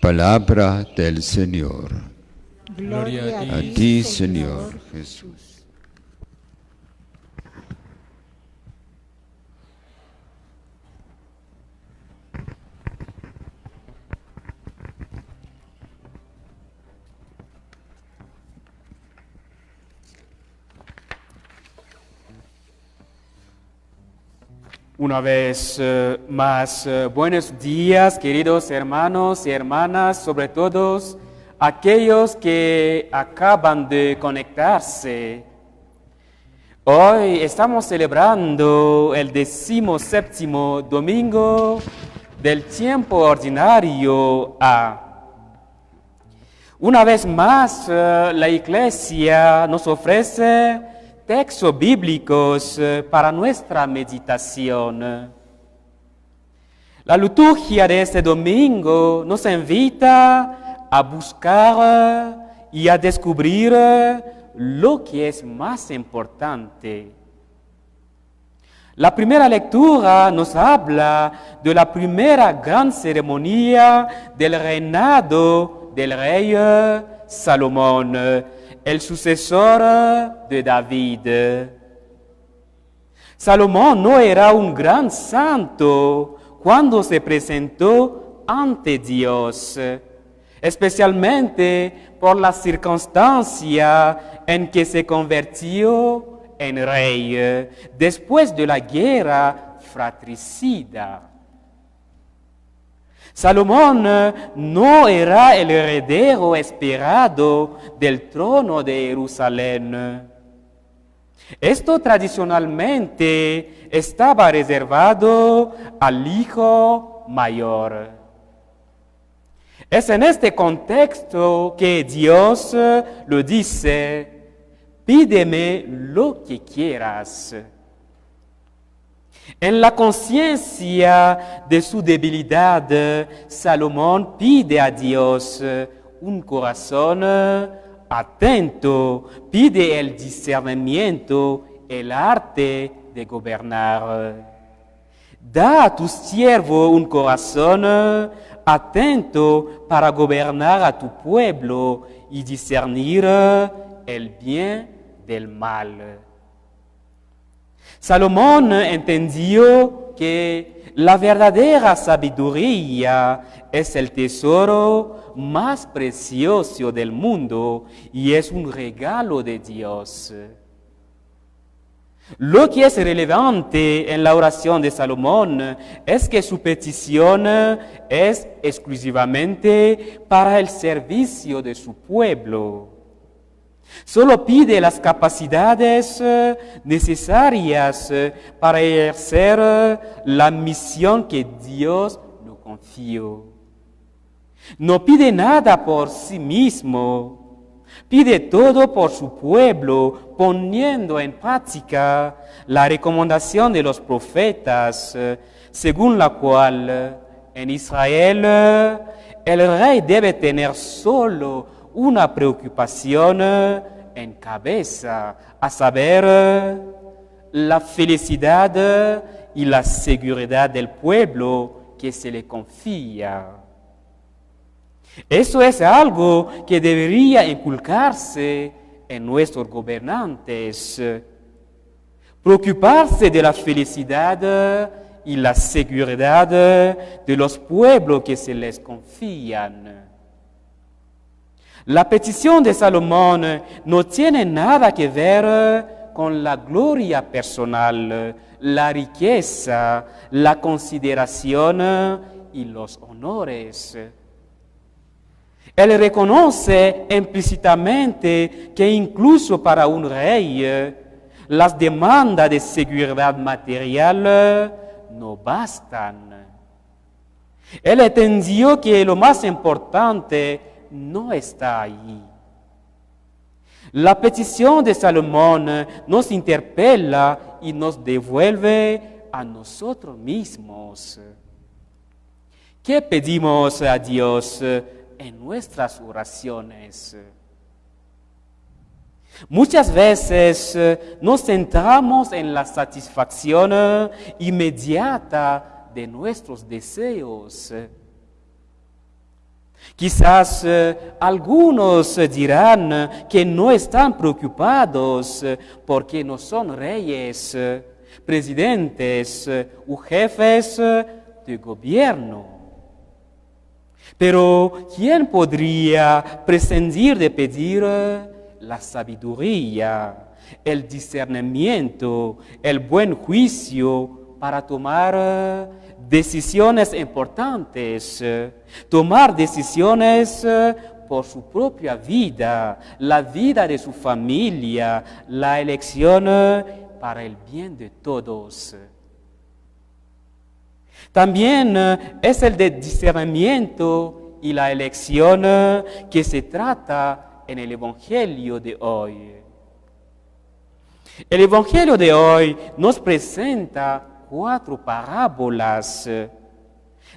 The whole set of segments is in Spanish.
Palabra del Señor. Gloria A ti, Señor Jesús. Una vez más, buenos días, queridos hermanos y hermanas, sobre todo aquellos que acaban de conectarse. Hoy estamos celebrando el 17º domingo del tiempo ordinario A. Una vez más, la Iglesia nos ofrece textos bíblicos para nuestra meditación. La liturgia de este domingo nos invita a buscar y a descubrir lo que es más importante. La primera lectura nos habla de la primera gran ceremonia del reinado del rey Salomón, el sucesor de David. Salomón no era un gran santo cuando se presentó ante Dios, especialmente por la circunstancia en que se convirtió en rey después de la guerra fratricida. Salomón no era el heredero esperado del trono de Jerusalén. Esto tradicionalmente estaba reservado al hijo mayor. Es en este contexto que Dios le dice: pídeme lo que quieras. En la conciencia de su debilidad, Salomón pide a Dios un corazón atento, pide el discernimiento, el arte de gobernar. Da a tu siervo un corazón atento para gobernar a tu pueblo y discernir el bien del mal. Salomón entendió que la verdadera sabiduría es el tesoro más precioso del mundo y es un regalo de Dios. Lo que es relevante en la oración de Salomón es que su petición es exclusivamente para el servicio de su pueblo. Solo pide las capacidades necesarias para ejercer la misión que Dios le confió. No pide nada por sí mismo, pide todo por su pueblo, poniendo en práctica la recomendación de los profetas, según la cual en Israel el rey debe tener solo una preocupación en cabeza, a saber, la felicidad y la seguridad del pueblo que se le confía. Eso es algo que debería inculcarse en nuestros gobernantes. Preocuparse de la felicidad y la seguridad de los pueblos que se les confían. La petición de Salomón no tiene nada que ver con la gloria personal, la riqueza, la consideración y los honores. Él reconoce implícitamente que incluso para un rey las demandas de seguridad material no bastan. Él entendió que lo más importante no está ahí. La petición de Salomón nos interpela y nos devuelve a nosotros mismos. ¿Qué pedimos a Dios en nuestras oraciones? Muchas veces nos centramos en la satisfacción inmediata de nuestros deseos. Quizás algunos dirán que no están preocupados porque no son reyes, presidentes o jefes de gobierno. Pero ¿quién podría prescindir de pedir la sabiduría, el discernimiento, el buen juicio para tomar decisiones importantes, tomar decisiones por su propia vida, la vida de su familia, la elección para el bien de todos? También es el de discernimiento y la elección que se trata en el Evangelio de hoy. El Evangelio de hoy nos presenta 4 parábolas.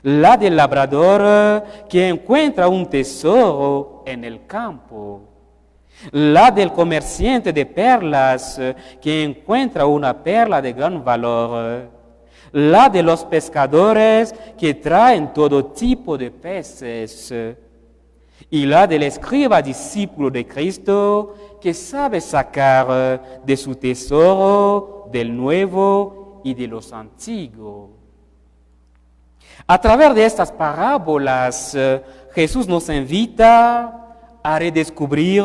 La del labrador que encuentra un tesoro en el campo. La del comerciante de perlas que encuentra una perla de gran valor. La de los pescadores que traen todo tipo de peces. Y la del escriba discípulo de Cristo que sabe sacar de su tesoro del nuevo y de los antiguos. A través de estas parábolas, Jesús nos invita a redescubrir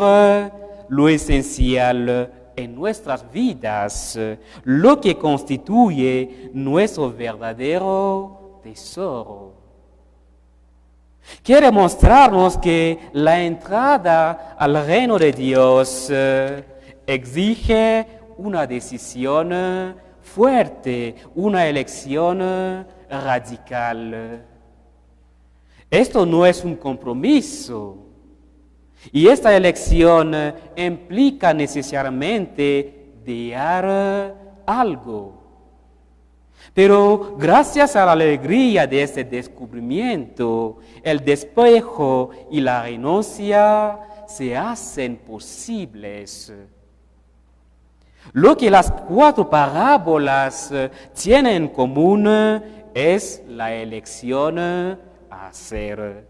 lo esencial en nuestras vidas, lo que constituye nuestro verdadero tesoro. Quiere mostrarnos que la entrada al reino de Dios exige una decisión fuerte, una elección radical. Esto no es un compromiso. Y esta elección implica necesariamente dejar algo. Pero gracias a la alegría de este descubrimiento, el despejo y la renuncia se hacen posibles. Lo que las 4 parábolas tienen en común es la elección a hacer.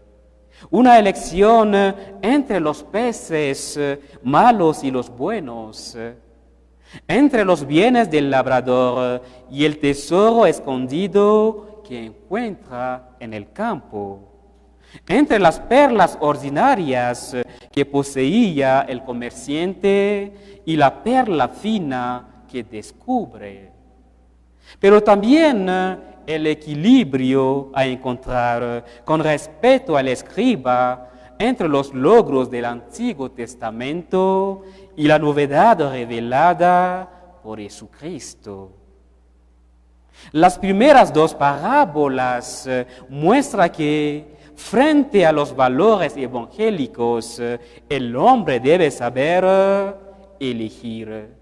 Una elección entre los peces malos y los buenos, entre los bienes del labrador y el tesoro escondido que encuentra en el campo, entre las perlas ordinarias que poseía el comerciante y la perla fina que descubre. Pero también el equilibrio a encontrar con respecto al escriba entre los logros del Antiguo Testamento y la novedad revelada por Jesucristo. Las primeras 2 parábolas muestran que frente a los valores evangélicos, el hombre debe saber elegir.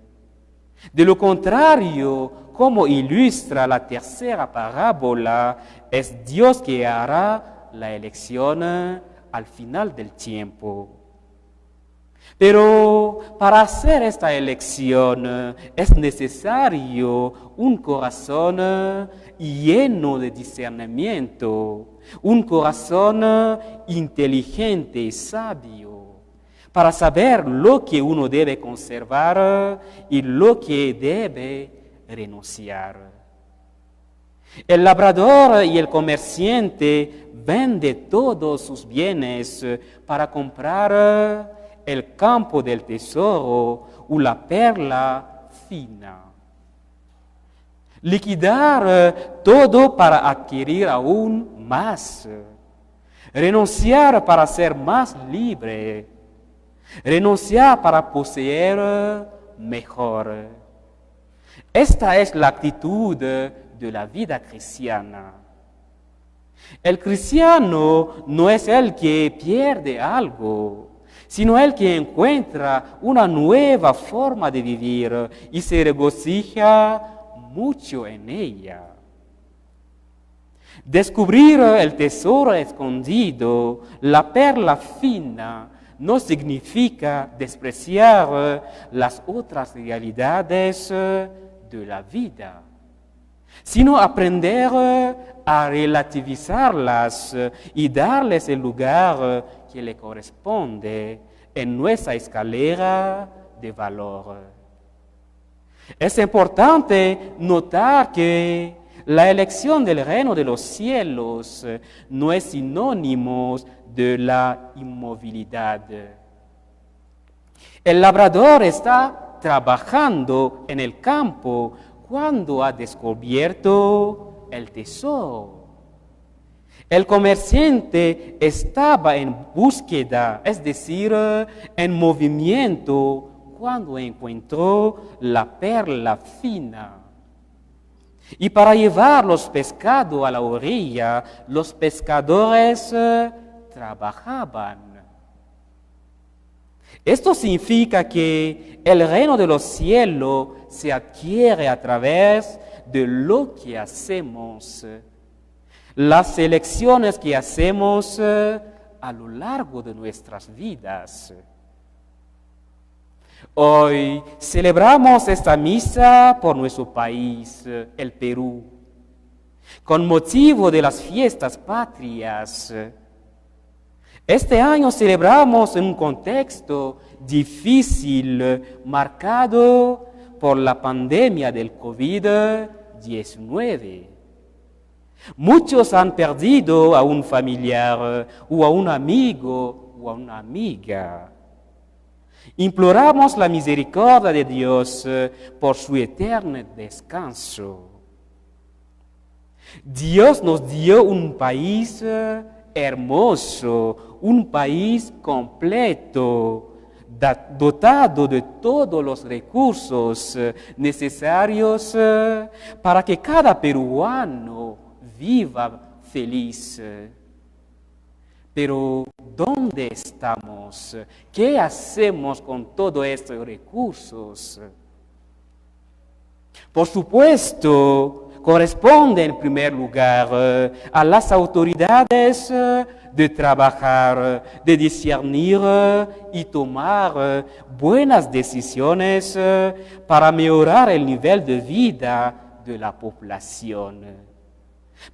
De lo contrario, como ilustra la tercera parábola, es Dios que hará la elección al final del tiempo. Pero para hacer esta elección es necesario un corazón lleno de discernimiento, un corazón inteligente y sabio, para saber lo que uno debe conservar y lo que debe renunciar. El labrador y el comerciante venden todos sus bienes para comprar el campo del tesoro o la perla fina. Liquidar todo para adquirir aún más. Renunciar para ser más libre. Renunciar para poseer mejor. Esta es la actitud de la vida cristiana. El cristiano no es el que pierde algo, sino el que encuentra una nueva forma de vivir y se regocija mucho en ella. Descubrir el tesoro escondido, la perla fina, no significa despreciar las otras realidades de la vida. sino aprender a relativizarlas y darles el lugar que le corresponde en nuestra escalera de valor. Es importante notar que la elección del reino de los cielos no es sinónimo de la inmovilidad. El labrador está trabajando en el campo cuando ha descubierto el tesoro. El comerciante estaba en búsqueda, es decir, en movimiento, cuando encontró la perla fina. Y para llevar los pescados a la orilla, los pescadores trabajaban. Esto significa que el reino de los cielos se adquiere a través de lo que hacemos, las elecciones que hacemos a lo largo de nuestras vidas. Hoy celebramos esta misa por nuestro país, el Perú, con motivo de las fiestas patrias. Este año celebramos en un contexto difícil, marcado por la pandemia del COVID-19. Muchos han perdido a un familiar o a un amigo o a una amiga. Imploramos la misericordia de Dios por su eterno descanso. Dios nos dio un país hermoso, un país completo, dotado de todos los recursos necesarios para que cada peruano viva feliz. Pero, ¿dónde estamos? ¿Qué hacemos con todos estos recursos? Por supuesto, corresponde en primer lugar a las autoridades de trabajar, de discernir y tomar buenas decisiones para mejorar el nivel de vida de la población.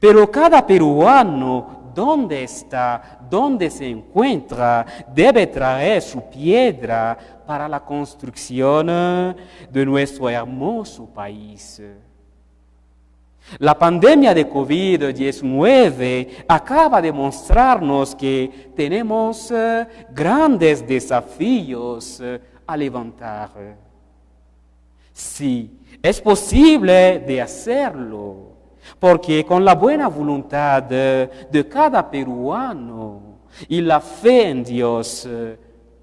Pero cada peruano, ¿dónde está? ¿Dónde se encuentra? Debe traer su piedra para la construcción de nuestro hermoso país. La pandemia de COVID-19 acaba de mostrarnos que tenemos grandes desafíos a levantar. Sí, es posible de hacerlo. Porque con la buena voluntad de cada peruano y la fe en Dios,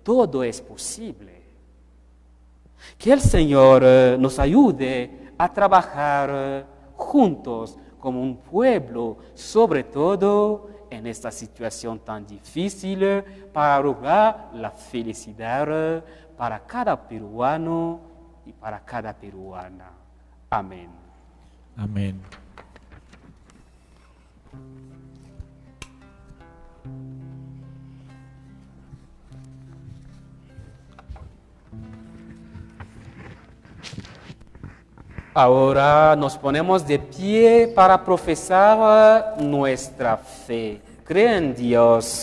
todo es posible. Que el Señor nos ayude a trabajar juntos como un pueblo, sobre todo en esta situación tan difícil, para lograr la felicidad para cada peruano y para cada peruana. Amén. Amén. Ahora nos ponemos de pie para profesar nuestra fe. Cree en Dios.